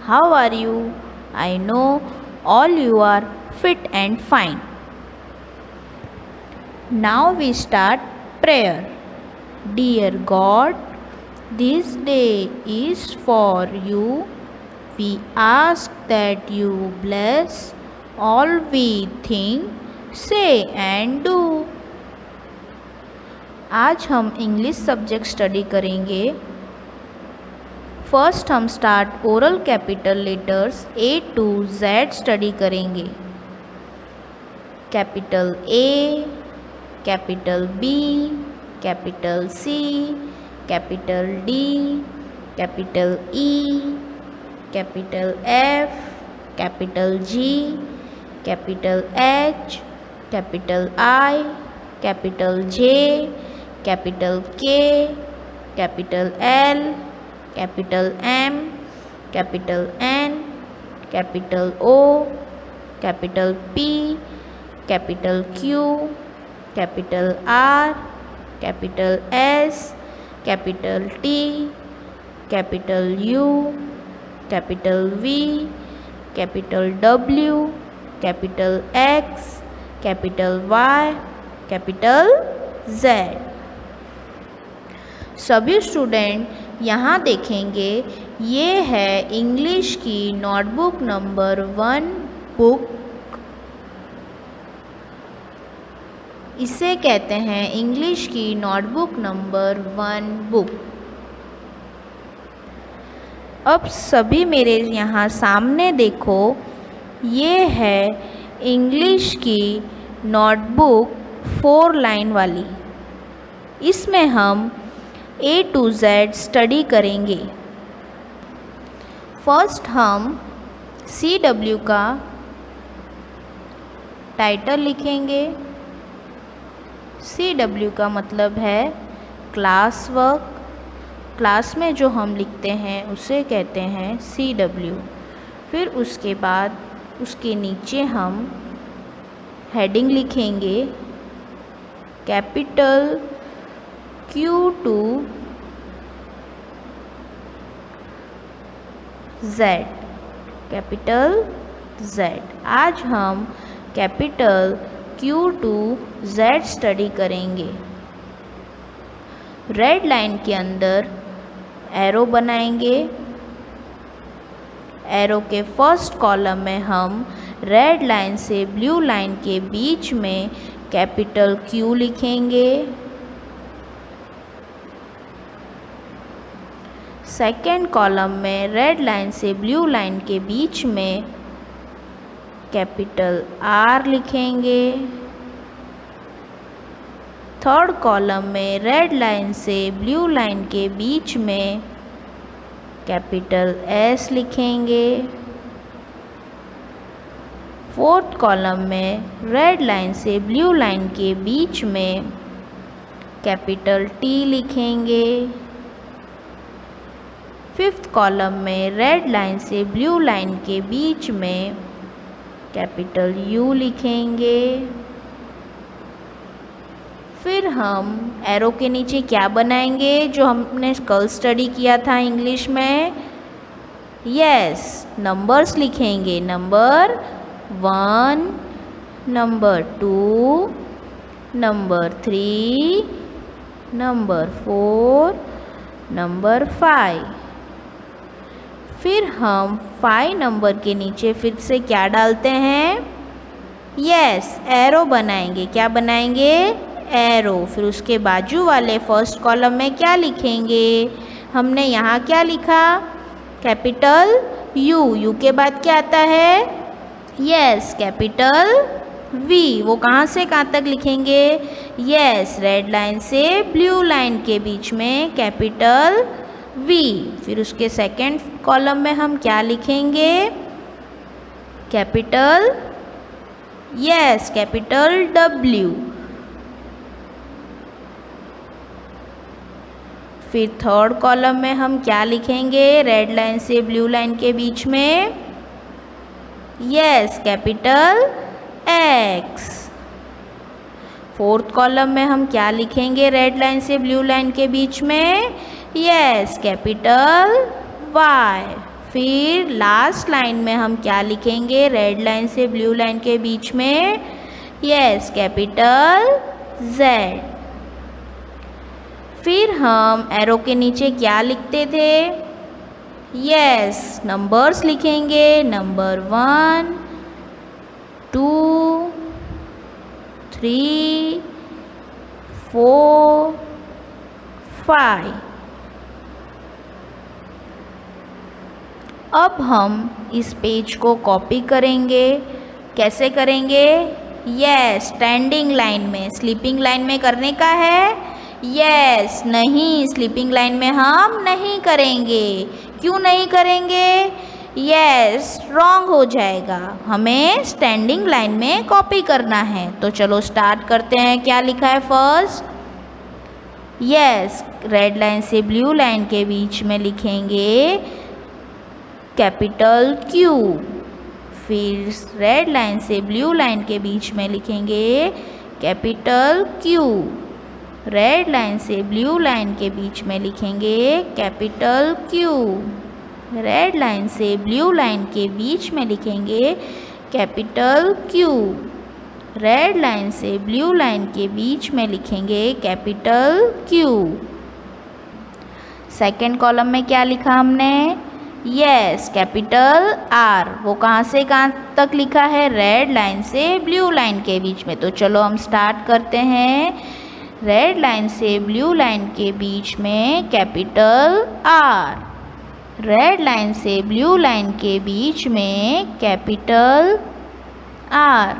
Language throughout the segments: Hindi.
how are you? I know all you are fit and fine. Now we start prayer. Dear God, this day is for you. We ask that you bless all we think, say and do. आज हम इंग्लिश सब्जेक्ट स्टडी करेंगे। फर्स्ट हम start oral capital letters A to Z study करेंगे। Capital A, capital B, capital C, capital D, capital E, capital F, capital G, capital H, capital I, capital J, capital K, capital L, capital M, capital N, capital O, capital P, capital Q, capital R, capital S, capital T, capital U, capital V, capital W, capital X, capital Y, capital Z। सभी स्टूडेंट यहाँ देखेंगे, ये है इंग्लिश की नोटबुक नंबर 1 बुक। इसे कहते हैं इंग्लिश की नोटबुक नंबर 1 बुक। अब सभी मेरे यहाँ सामने देखो, ये है इंग्लिश की नोटबुक 4 लाइन वाली। इसमें हम A to Z स्टडी करेंगे। फर्स्ट हम CW का टाइटल लिखेंगे। CW का मतलब है क्लास वर्क। क्लास में जो हम लिखते हैं उसे कहते हैं CW। फिर उसके बाद उसके नीचे हम हेडिंग लिखेंगे, capital Q to Z, capital Z। आज हम capital Q to Z study करेंगे। रेड लाइन के अंदर एरो बनाएंगे। एरो के फर्स्ट कॉलम में हम रेड लाइन से ब्लू लाइन के बीच में कैपिटल Q लिखेंगे। सेकेंड कॉलम में रेड लाइन से ब्लू लाइन के बीच में कैपिटल R लिखेंगे। थर्ड कॉलम में रेड लाइन से ब्लू लाइन के बीच में कैपिटल S लिखेंगे। फोर्थ कॉलम में रेड लाइन से ब्लू लाइन के बीच में कैपिटल T लिखेंगे। फिफ्थ कॉलम में रेड लाइन से ब्लू लाइन के बीच में कैपिटल U लिखेंगे। फिर हम एरो के नीचे क्या बनाएंगे, जो हमने कल स्टडी किया था इंग्लिश में? यस, नंबर्स लिखेंगे। Number 1, number 2, number 3, number 4, number 5। फिर हम 5 नंबर के नीचे फिर से क्या डालते हैं? यस, एरो बनाएंगे। क्या बनाएंगे? एरो। फिर उसके बाजू वाले फर्स्ट कॉलम में क्या लिखेंगे? हमने यहाँ क्या लिखा? Capital U। U के बाद क्या आता है? Yes, capital V। वो कहाँ से कहाँ तक लिखेंगे? यस, रेड लाइन से ब्लू लाइन के बीच में कैपिटल V। फिर उसके सेकेंड कॉलम में हम क्या लिखेंगे? Capital yes, capital W। फिर थर्ड कॉलम में हम क्या लिखेंगे? रेड लाइन से ब्लू लाइन के बीच में yes, capital X। Fourth column में हम क्या लिखेंगे? रेड लाइन से ब्लू लाइन के बीच में यस, कैपिटल Y। फिर लास्ट लाइन में हम क्या लिखेंगे रेड लाइन से ब्लू लाइन के बीच में? Yes, capital Z। फिर हम एरो के नीचे क्या लिखते थे? यस, नंबर्स लिखेंगे। नंबर 1 2 3 4 5। अब हम इस पेज को कॉपी करेंगे। कैसे करेंगे? यस, स्टैंडिंग लाइन में। स्लीपिंग लाइन में करने का है? यस, नहीं, स्लीपिंग लाइन में हम नहीं करेंगे। क्यों नहीं करेंगे? यस, रॉन्ग हो जाएगा। हमें स्टैंडिंग लाइन में कॉपी करना है। तो चलो स्टार्ट करते हैं। क्या लिखा है फर्स्ट? यस, रेड लाइन से ब्लू लाइन के बीच में लिखेंगे कैपिटल Q। फिर रेड लाइन से ब्लू लाइन के बीच में लिखेंगे कैपिटल Q। रेड लाइन से ब्लू लाइन के बीच में लिखेंगे कैपिटल Q। रेड लाइन से ब्लू लाइन के बीच में लिखेंगे कैपिटल Q। रेड लाइन से ब्लू लाइन के बीच में लिखेंगे कैपिटल Q। सेकेंड कॉलम में क्या लिखा हमने? Yes, capital R। वो कहाँ से कहाँ तक लिखा है? रेड लाइन से ब्लू लाइन के बीच में। तो चलो हम स्टार्ट करते हैं। रेड लाइन से ब्लू लाइन के बीच में कैपिटल R। रेड लाइन से ब्लू लाइन के बीच में कैपिटल R।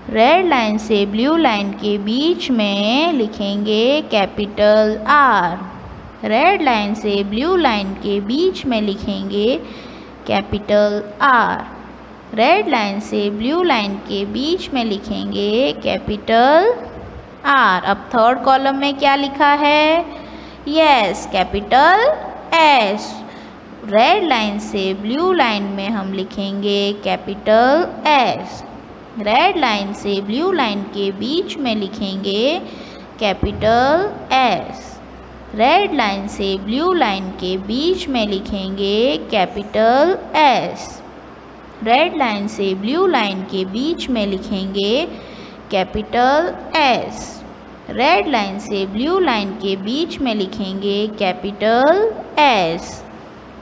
रेड लाइन से ब्लू लाइन के बीच में लिखेंगे कैपिटल R। रेड लाइन से ब्लू लाइन के बीच में लिखेंगे कैपिटल R। रेड लाइन से ब्लू लाइन के बीच में लिखेंगे कैपिटल R। अब थर्ड कॉलम में क्या लिखा है? Yes, capital S। Red line से ब्लू लाइन में हम लिखेंगे कैपिटल S। रेड लाइन से ब्लू लाइन के बीच में लिखेंगे कैपिटल S। रेड लाइन से ब्लू लाइन के बीच में लिखेंगे कैपिटल S। रेड लाइन से ब्लू लाइन के बीच में लिखेंगे कैपिटल S। रेड लाइन से ब्लू लाइन के बीच में लिखेंगे कैपिटल S।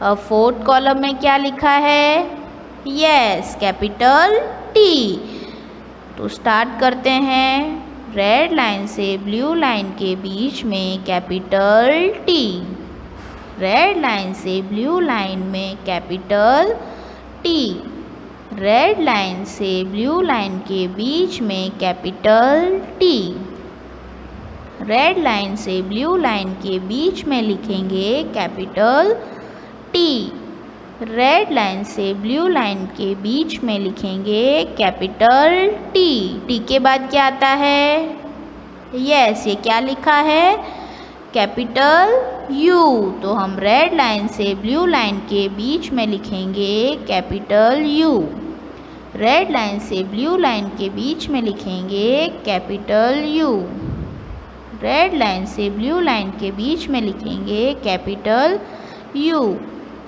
अब फोर्थ कॉलम में क्या लिखा है? Yes, capital T। तो स्टार्ट करते हैं। रेड लाइन से ब्लू लाइन के बीच में कैपिटल T। रेड लाइन से ब्लू लाइन में कैपिटल T। रेड लाइन से ब्लू लाइन के बीच में कैपिटल T। रेड लाइन से ब्लू लाइन के बीच में लिखेंगे कैपिटल T। रेड लाइन से ब्लू लाइन के बीच में लिखेंगे कैपिटल T। T के बाद क्या आता है? यस, ये क्या लिखा है? Capital U। तो हम रेड लाइन से ब्लू लाइन के बीच में लिखेंगे कैपिटल U। रेड लाइन से ब्लू लाइन के बीच में लिखेंगे कैपिटल U। रेड लाइन से ब्लू लाइन के बीच में लिखेंगे कैपिटल U।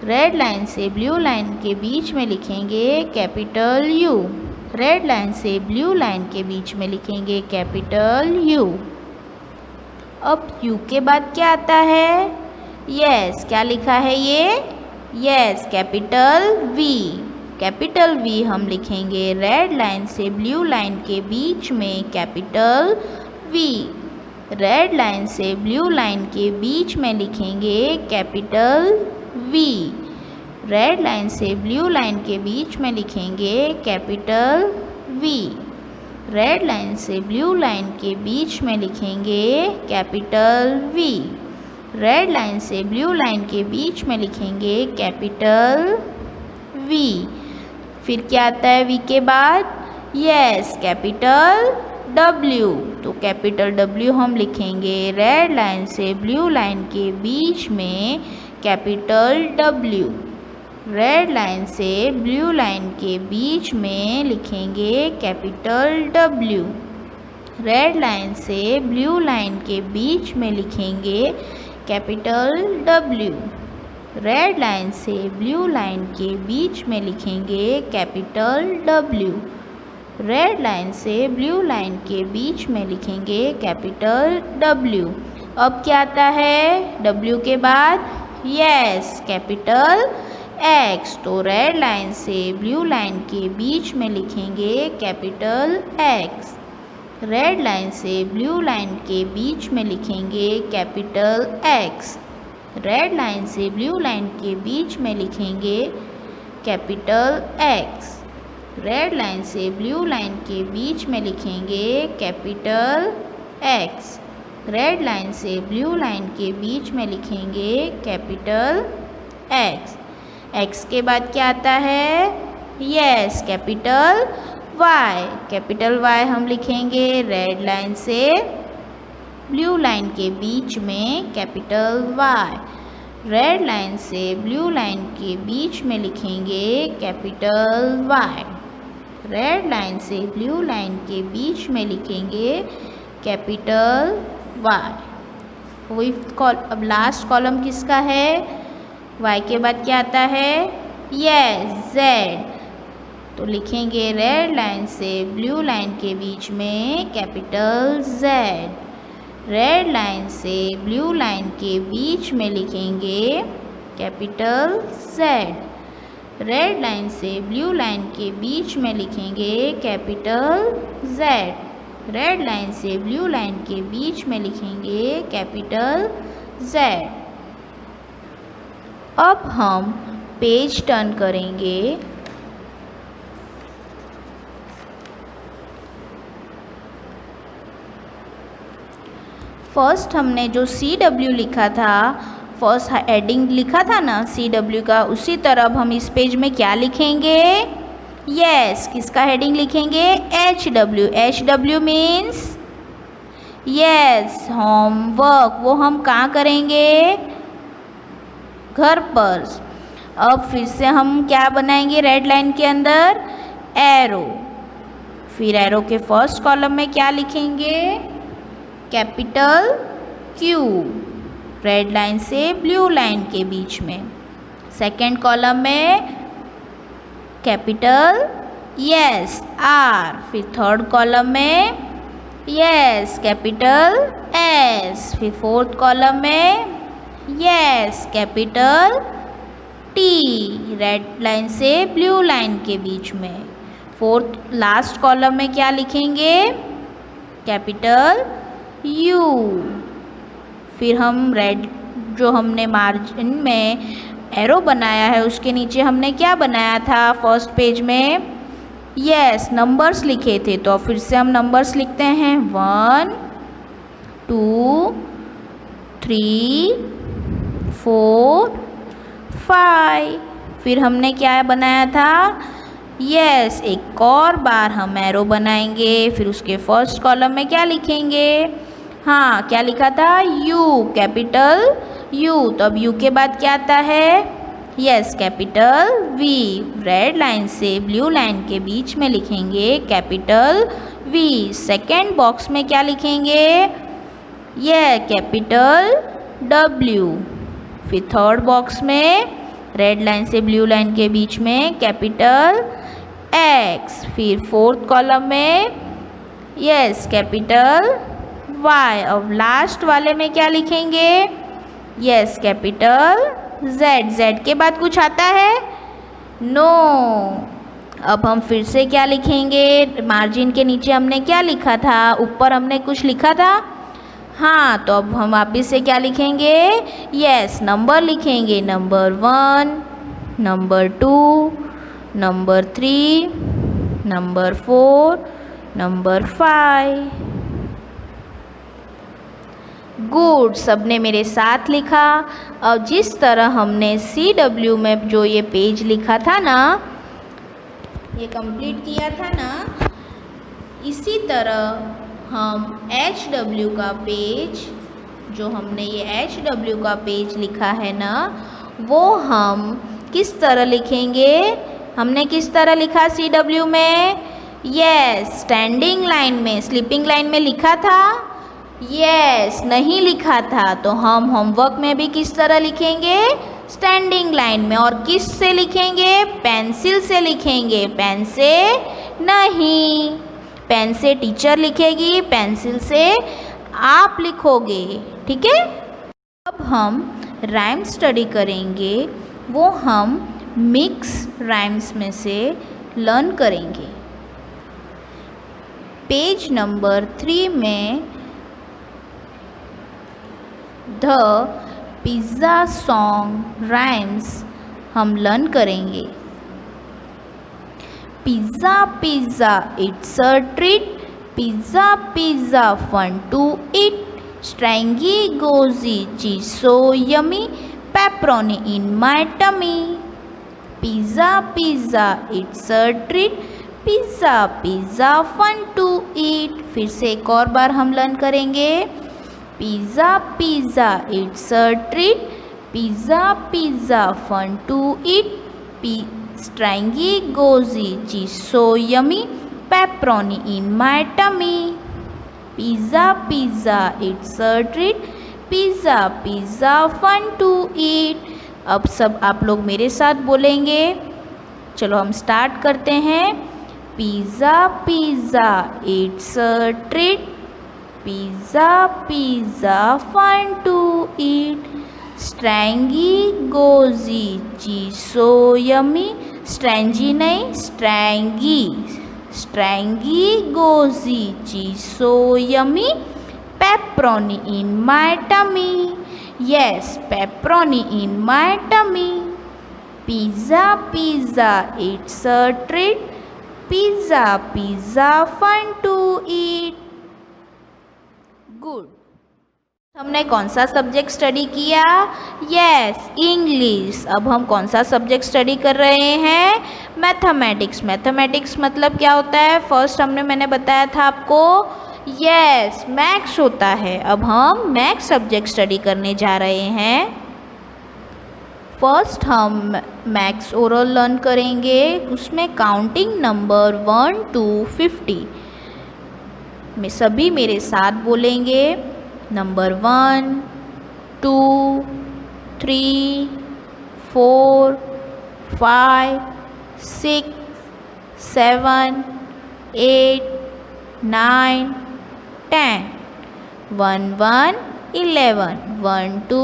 रेड लाइन से ब्लू लाइन के बीच में लिखेंगे कैपिटल U। रेड लाइन से ब्लू लाइन के बीच में लिखेंगे कैपिटल U। अब U के बाद क्या आता है? यस, क्या लिखा है ये? Yes, capital V। Capital V हम लिखेंगे रेड लाइन से ब्लू लाइन के बीच में कैपिटल V। रेड लाइन से ब्लू लाइन के बीच में लिखेंगे कैपिटल V। रेड लाइन से ब्लू लाइन के बीच में लिखेंगे कैपिटल V। रेड लाइन से ब्लू लाइन के बीच में लिखेंगे कैपिटल V। रेड लाइन से ब्लू लाइन के बीच में लिखेंगे कैपिटल V। फिर क्या आता है V के बाद? Yes, capital W। तो कैपिटल W हम लिखेंगे रेड लाइन से ब्लू लाइन के बीच में कैपिटल W। रेड लाइन से ब्लू लाइन के बीच में लिखेंगे कैपिटल W। रेड लाइन से ब्लू लाइन के बीच में लिखेंगे कैपिटल W। रेड लाइन से ब्लू लाइन के बीच में लिखेंगे कैपिटल W। रेड लाइन से ब्लू लाइन के बीच में लिखेंगे कैपिटल W। अब क्या आता है W के बाद? Yes, capital X। तो रेड लाइन से ब्लू लाइन के बीच में लिखेंगे कैपिटल X। रेड लाइन से ब्लू लाइन के बीच में लिखेंगे कैपिटल X। रेड लाइन से ब्लू लाइन के बीच में लिखेंगे कैपिटल X। रेड लाइन से ब्लू लाइन के बीच में लिखेंगे कैपिटल X। रेड लाइन से ब्लू लाइन के बीच में लिखेंगे कैपिटल X। X के बाद क्या आता है? Yes, capital Y। Capital Y हम लिखेंगे रेड लाइन से ब्लू लाइन के बीच में कैपिटल Y। रेड लाइन से ब्लू लाइन के बीच में लिखेंगे कैपिटल Y। रेड लाइन से ब्लू लाइन के बीच में लिखेंगे कैपिटल Y। अब लास्ट कॉलम किसका है? Y के बाद क्या आता है? Yes, Z। तो लिखेंगे रेड लाइन से ब्लू लाइन के बीच में कैपिटल Z। रेड लाइन से ब्लू लाइन के बीच में लिखेंगे कैपिटल Z। रेड लाइन से ब्लू लाइन के बीच में लिखेंगे कैपिटल Z। रेड लाइन से ब्लू लाइन के बीच में लिखेंगे कैपिटल Z। अब हम पेज टर्न करेंगे। फर्स्ट हमने जो CW लिखा था, फर्स्ट हेडिंग लिखा था ना CW का, उसी तरह अब हम इस पेज में क्या लिखेंगे? यस, किसका हेडिंग लिखेंगे? HW। HW means yes, homework. वो हम कहाँ करेंगे? घर पर। अब फिर से हम क्या बनाएंगे रेड लाइन के अंदर? एरो। फिर एरो के फर्स्ट कॉलम में क्या लिखेंगे? Capital Q। रेड लाइन से ब्लू लाइन के बीच में। सेकेंड कॉलम में कैपिटल यस R। फिर थर्ड कॉलम में यस कैपिटल S। फिर फोर्थ कॉलम में yes capital T। Red line से ब्लू लाइन के बीच में। फोर्थ लास्ट कॉलम में क्या लिखेंगे? Capital U। फिर हम रेड जो हमने मार्जिन में एरो बनाया है उसके नीचे हमने क्या बनाया था फर्स्ट पेज में? यस, नंबर्स लिखे थे। तो फिर से हम नंबर्स लिखते हैं 1 2 3 4 5। फिर हमने क्या बनाया था? यस, एक और बार हम एरो बनाएंगे। फिर उसके फर्स्ट कॉलम में क्या लिखेंगे? हाँ, क्या लिखा था? U, capital U। तो अब U के बाद क्या आता है? Yes, capital V। Red line से ब्लू लाइन के बीच में लिखेंगे कैपिटल V। सेकेंड बॉक्स में क्या लिखेंगे? यह कैपिटल W। फिर थर्ड बॉक्स में रेड लाइन से ब्लू लाइन के बीच में कैपिटल X। फिर फोर्थ कॉलम में यस कैपिटल Y। अब लास्ट वाले में क्या लिखेंगे? Yes capital Z। Z के बाद कुछ आता है? नो। अब हम फिर से क्या लिखेंगे? मार्जिन के नीचे हमने क्या लिखा था? ऊपर हमने कुछ लिखा था। हाँ, तो अब हम वापिस से क्या लिखेंगे? यस, नंबर लिखेंगे। Number 1, number 2, number 3, number 4, number 5। Good, सबने मेरे साथ लिखा। और जिस तरह हमने CW में जो ये पेज लिखा था ना, ये कंप्लीट किया था ना, इसी तरह हम HW का पेज, जो हमने ये HW का पेज लिखा है ना, वो हम किस तरह लिखेंगे? हमने किस तरह लिखा CW में? यस, स्टैंडिंग लाइन में। स्लीपिंग लाइन में लिखा था? यस, नहीं लिखा था। तो हम होमवर्क में भी किस तरह लिखेंगे? स्टैंडिंग लाइन में। और किस से लिखेंगे? पेंसिल से लिखेंगे, पेन से नहीं। पेन से टीचर लिखेगी, पेंसिल से आप लिखोगे, ठीक है। अब हम राइम स्टडी करेंगे, वो हम मिक्स राइम्स में से लर्न करेंगे। पेज नंबर 3 में द पिज़्ज़ा सॉन्ग राइम्स हम लर्न करेंगे। Pizza pizza it's a treat, pizza pizza fun to eat, stringy gooey cheese so yummy, pepperoni in my tummy. Pizza pizza it's a treat, pizza pizza fun to eat. फिर से एक और बार हम लर्न करेंगे। Pizza pizza it's a treat, pizza pizza fun to eat, stringy gooey cheese so yummy, pepperoni in my tummy. Pizza pizza it's a treat, pizza pizza fun to eat. अब सब आप लोग मेरे साथ बोलेंगे। चलो हम स्टार्ट करते हैं। Pizza pizza it's a treat, pizza pizza fun to eat, stringy gooey cheese so yummy, strangy नहीं stringy, stringy gooey cheese so yummy, pepperoni in my tummy. Yes, pepperoni in my tummy. Pizza pizza it's a treat, pizza pizza fun to eat. Good. हमने कौन सा सब्जेक्ट स्टडी किया? Yes, English. अब हम कौन सा सब्जेक्ट स्टडी कर रहे हैं? मैथमेटिक्स। मैथमेटिक्स मतलब क्या होता है? फर्स्ट मैंने बताया था आपको, यस, मैथ्स होता है। अब हम मैथ्स सब्जेक्ट स्टडी करने जा रहे हैं। फर्स्ट हम मैथ्स ओरल लर्न करेंगे, उसमें काउंटिंग नंबर 1 to 50 में सभी मेरे साथ बोलेंगे। नंबर 1 2 3 4 5 6 7 8 9 10 1 1 11 1 2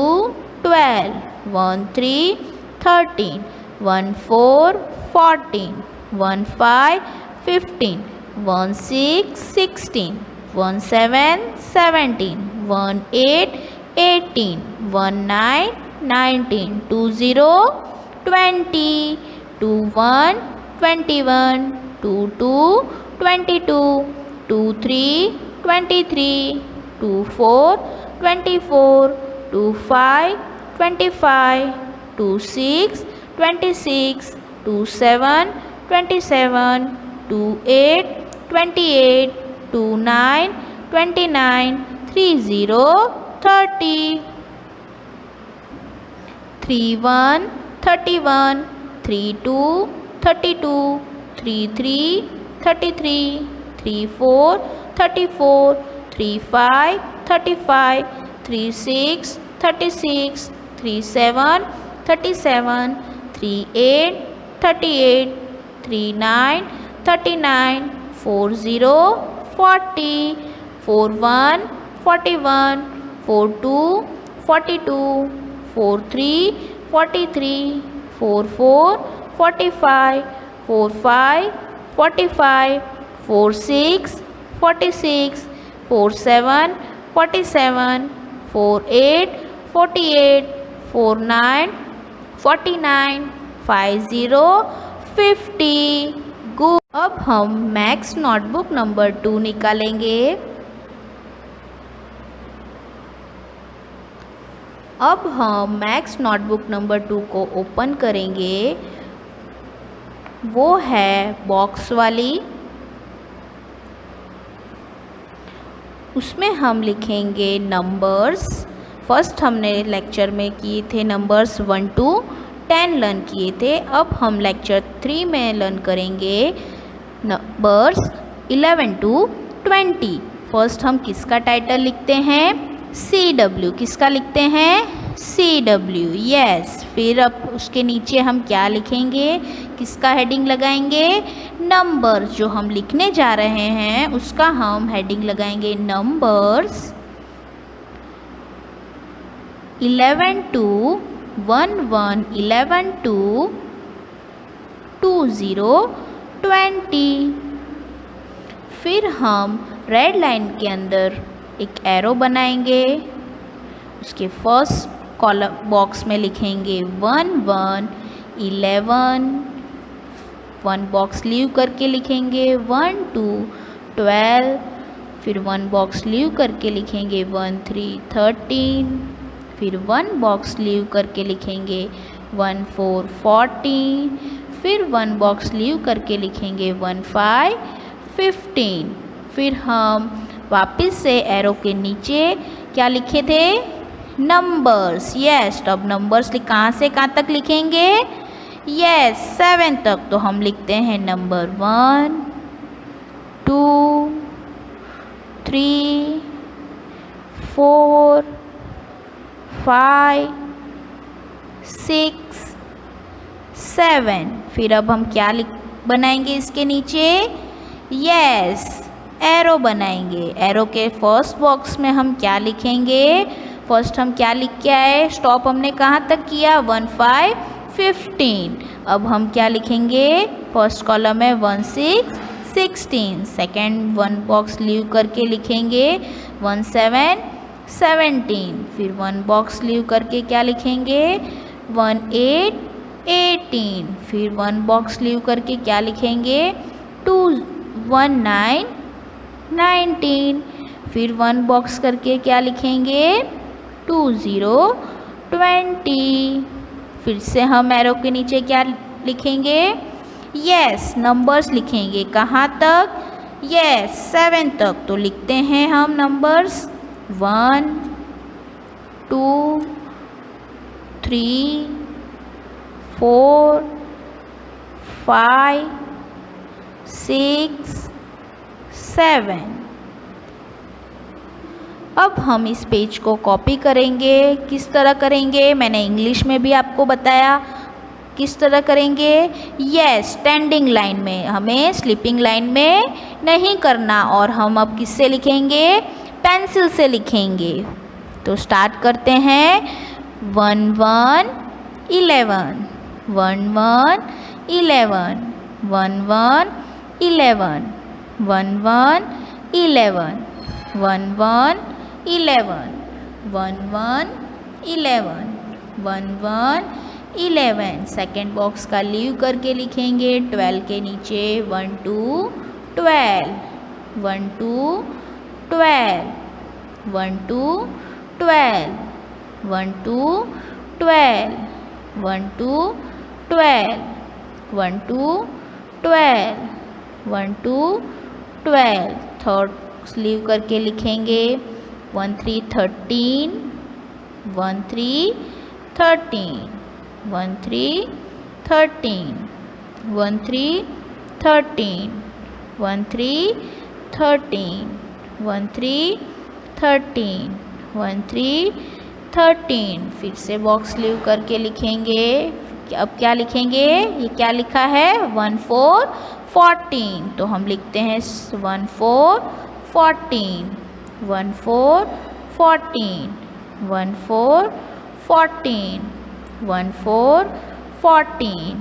12 1 3 13 1 4 14 1 5 15 1 6 16 1 7 17 1 8 18 1 9 19 2 0 20 2 1 21 2 2 22 2 3 23 2 4 24 2 5 25 2 6 26 2 7 27 2 8 28 2 9 29 3 0 30 3 1 31 3 2 32 3 3 33 3 4 34 3 5 35 3 6 36 3 7 37 3 8 38 3 9 39 4 0 40 4 1 41 4 2 42 4 3 43 4 4 45 4 5 45 4 6 46 4 7 47 4 8 48 4 9 49 5 0 50। गुड। अब हम मैथ्स नोटबुक नंबर 2 निकालेंगे। अब हम मैथ्स नोटबुक नंबर 2 को ओपन करेंगे। वो है बॉक्स वाली, उसमें हम लिखेंगे नंबर्स। फर्स्ट हमने लेक्चर में किए थे नंबर्स 1 to 10 लर्न किए थे। अब हम लेक्चर 3 में लर्न करेंगे नंबर्स 11 to 20। फर्स्ट हम किसका टाइटल लिखते हैं? CW। किसका लिखते हैं? CW। यस। फिर अब उसके नीचे हम क्या लिखेंगे, किसका हेडिंग लगाएंगे, नंबर जो हम लिखने जा रहे हैं उसका हम हेडिंग लगाएंगे नंबर्स 11 to 11, 11 to 20, 20। फिर हम रेड लाइन के अंदर एक एरो बनाएंगे, उसके फर्स्ट कॉलम बॉक्स में लिखेंगे 1 1 11, 1 बॉक्स लीव करके लिखेंगे 1 2 12, फिर 1 बॉक्स लीव करके लिखेंगे 1 3 13, फिर 1 बॉक्स लीव करके लिखेंगे 1 4 14, फिर 1 बॉक्स लीव करके लिखेंगे 1 5 15। फिर हम वापस से एरो के नीचे क्या लिखे थे, नंबर्स। यस, तो अब नंबर्स कहाँ से कहाँ तक लिखेंगे, यस 7 तक। तो हम लिखते हैं नंबर 1 2 3 4 5 6 7। फिर अब हम क्या बनाएंगे इसके नीचे, यस एरो बनाएंगे। एरो के फर्स्ट बॉक्स में हम क्या लिखेंगे, फर्स्ट हम क्या लिख के आए, स्टॉप हमने कहाँ तक किया 1 5 15। अब हम क्या लिखेंगे, फर्स्ट कॉलम में 1 6 16, सेकेंड 1 बॉक्स लीव करके लिखेंगे 1 7 17, फिर 1 बॉक्स लीव करके क्या लिखेंगे 1 8 18, फिर 1 बॉक्स लीव करके क्या लिखेंगे 2 1 9 19, फिर 1 बॉक्स करके क्या लिखेंगे 2 0 20। फिर से हम एरो के नीचे क्या लिखेंगे, यस नंबर्स लिखेंगे कहाँ तक, यस 7 तक। तो लिखते हैं हम नंबर्स 1 2 3 4 5 6 7। अब हम इस पेज को कॉपी करेंगे। किस तरह करेंगे, मैंने इंग्लिश में भी आपको बताया किस तरह करेंगे, यस स्टैंडिंग लाइन में, हमें स्लीपिंग लाइन में नहीं करना। और हम अब किससे लिखेंगे, पेंसिल से लिखेंगे। तो स्टार्ट करते हैं 1 1 11, 1 1 11, 1 1 11, 1 1 11, 1 1 11, 1 1 11, 1 1 11। सेकेंड बॉक्स का लीव करके लिखेंगे 12 के नीचे 1 2 12, 1 2 12, 1 2 12, 1 2 12, 1 2 12, 1 2 12, 1 2 12। थर्ड स्लीव करके लिखेंगे 1 3 13, 1 3 13, 1 3 13, 1 3 13, 1 3 13, 1 3 13, 1 3 13। फिर से बॉक्स लीव करके लिखेंगे। अब क्या लिखेंगे, ये क्या लिखा है 1 4 14। तो हम लिखते हैं 1 4 14, 1 4 14, 1 4 14, 1 4 14,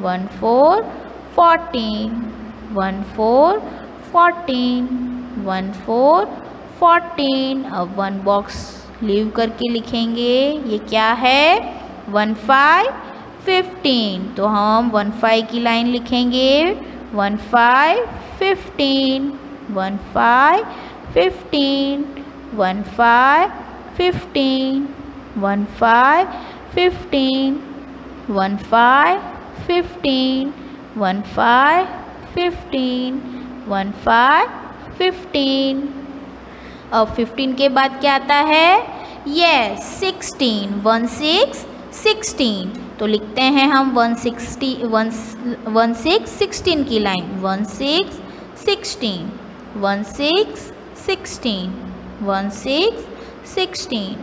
1 4 14, 1 4 14, 1 4 14। अब 1 बॉक्स लीव करके लिखेंगे, ये क्या है 1 5 15। तो हम 1 5 की लाइन लिखेंगे 1 5 15, 1 5 15, 1 5 15, 1 5 15, 1 5 15, 1 5 15, 1 5 15। अब 15 के बाद क्या आता है, यस 16, 1 6 16। तो लिखते हैं हम 1 6 16 की लाइन 1 6 16, 1 6 16, 1 6 16,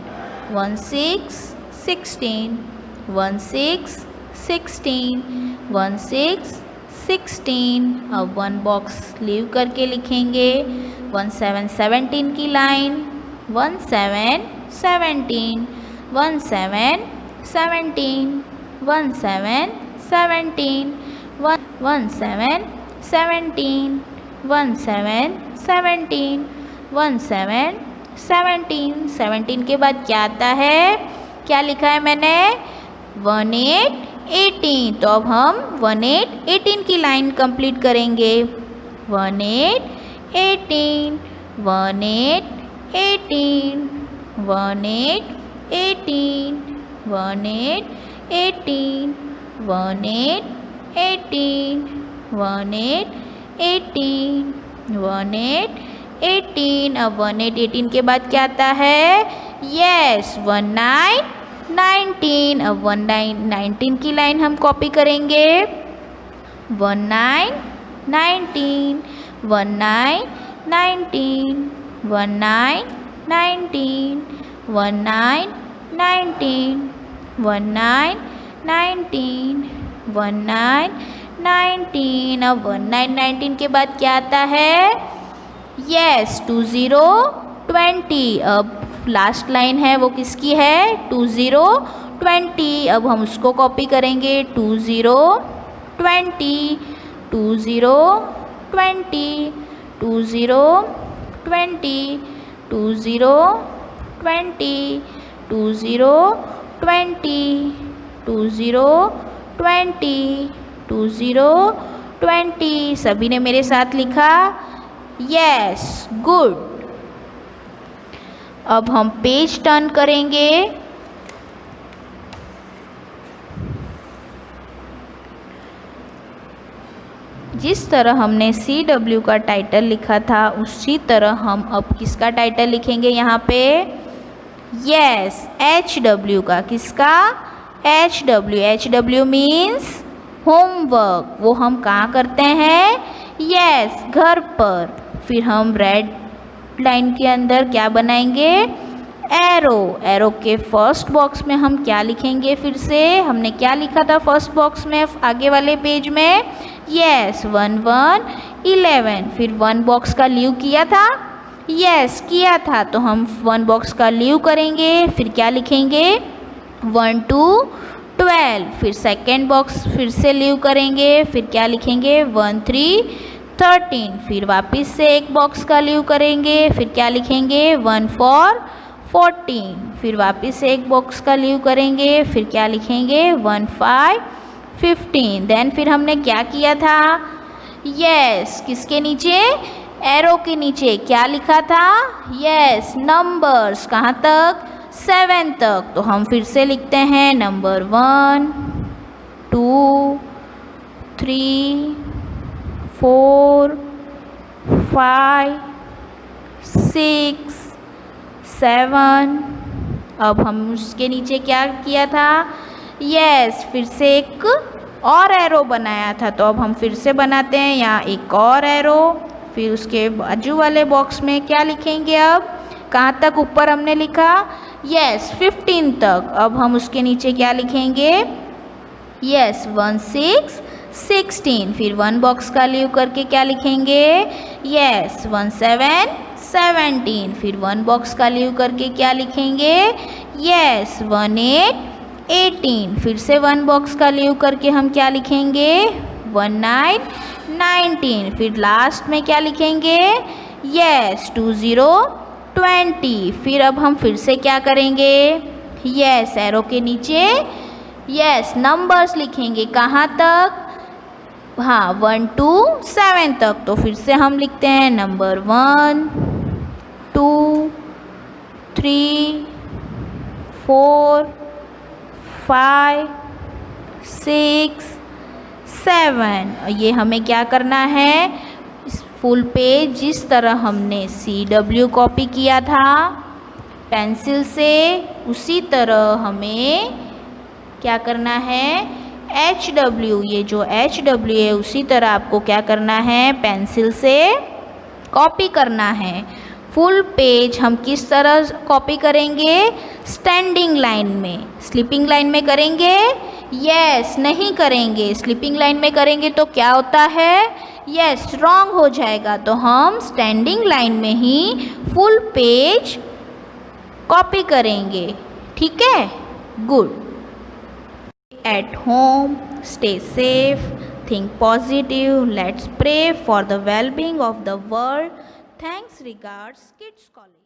1 6 16, 1 6 16, 1 6 16। अब 1 बॉक्स लीव करके लिखेंगे 1 7 17 की लाइन, 1 7 17, 1 7 17, 1 7 17, 1 7 17, 1 7 17, 1 7 17। 17 के बाद क्या आता है, क्या लिखा है मैंने, 1 8 18। तो अब हम 1 8 18 की लाइन कंप्लीट करेंगे 1 8 18, 1 8 18, 1 8 18, 1 8 18, 1 8 18, 1 8 18, 1 8 18। अब 1 8 18 के बाद क्या आता है, यस 1 9 19। अब 1 9 19 की लाइन हम कॉपी करेंगे 1 9 19, 1 9 19, 1 9 19, 1 9 19, 1 9 19, 1 9 19। अब 1 9 19 के बाद क्या आता है, यस 2 0 20। अब लास्ट लाइन है वो किसकी है, 2 0 20। अब हम उसको कॉपी करेंगे 2 0 20, 2 0 20, 2 0 20, 2 0 20, 2 0 20, 2 0 20, 2 0 20। सभी ने मेरे साथ लिखा, यस गुड। अब हम पेज टर्न करेंगे जिस तरह हमने CW का टाइटल लिखा था उसी तरह हम अब किसका टाइटल लिखेंगे यहाँ पे, यस HW का। किसका, HW मीन्स होमवर्क। वो हम कहाँ करते हैं, यस घर पर। फिर हम रेड लाइन के अंदर क्या बनाएंगे, एरो के फर्स्ट बॉक्स में हम क्या लिखेंगे, फिर से हमने क्या लिखा था फर्स्ट बॉक्स में आगे वाले पेज में, यस 1 1 11। फिर 1 बॉक्स का लीव किया था, यस किया था, तो हम 1 बॉक्स का लीव करेंगे। फिर क्या लिखेंगे 1 2 12। फिर सेकेंड बॉक्स फिर से लीव करेंगे, फिर क्या लिखेंगे 1 3 13। फिर वापस से एक बॉक्स का लीव करेंगे, फिर क्या लिखेंगे 1 4 14। फिर वापस से एक बॉक्स का लीव करेंगे, फिर क्या लिखेंगे 1 5 15। देन फिर हमने क्या किया था, यस किसके नीचे, एरो के नीचे क्या लिखा था, यस नंबर्स। कहाँ तक, 7 तक। तो हम फिर से लिखते हैं नंबर 1 2 3 4 5 6 7। अब हम उसके नीचे क्या किया था, यस फिर से एक और एरो बनाया था। तो अब हम फिर से बनाते हैं यहाँ एक और एरो। फिर उसके बाजू वाले बॉक्स में क्या लिखेंगे, अब कहाँ तक ऊपर हमने लिखा, यस 15 तक। अब हम उसके नीचे क्या लिखेंगे, यस 1 6 16। फिर 1 बॉक्स का लीव करके क्या लिखेंगे, यस 1 7 17। फिर 1 बॉक्स का लीव करके क्या लिखेंगे, यस 1 8 18। फिर से 1 बॉक्स का लीव करके हम क्या लिखेंगे 1 9 19। फिर लास्ट में क्या लिखेंगे, यस 2 0 20। फिर अब हम फिर से क्या करेंगे, यस एरो के नीचे यस नंबर्स लिखेंगे। कहाँ तक, हाँ 1 2 7 तक। तो फिर से हम लिखते हैं नंबर 1 2 3 4 5 6 7। ये हमें क्या करना है, इस फुल पेज जिस तरह हमने CW कॉपी किया था पेंसिल से, उसी तरह हमें क्या करना है HW, ये जो HW है उसी तरह आपको क्या करना है पेंसिल से कॉपी करना है। फुल पेज हम किस तरह कॉपी करेंगे? स्टैंडिंग लाइन में। स्लीपिंग लाइन में करेंगे? यस, नहीं करेंगे। स्लीपिंग लाइन में करेंगे तो क्या होता है? यस, रॉन्ग हो जाएगा। तो हम स्टैंडिंग लाइन में ही फुल पेज कॉपी करेंगे। ठीक है, good. At home, stay safe, think positive. Let's pray for the well-being of the world. Thanks, regards, Kids College.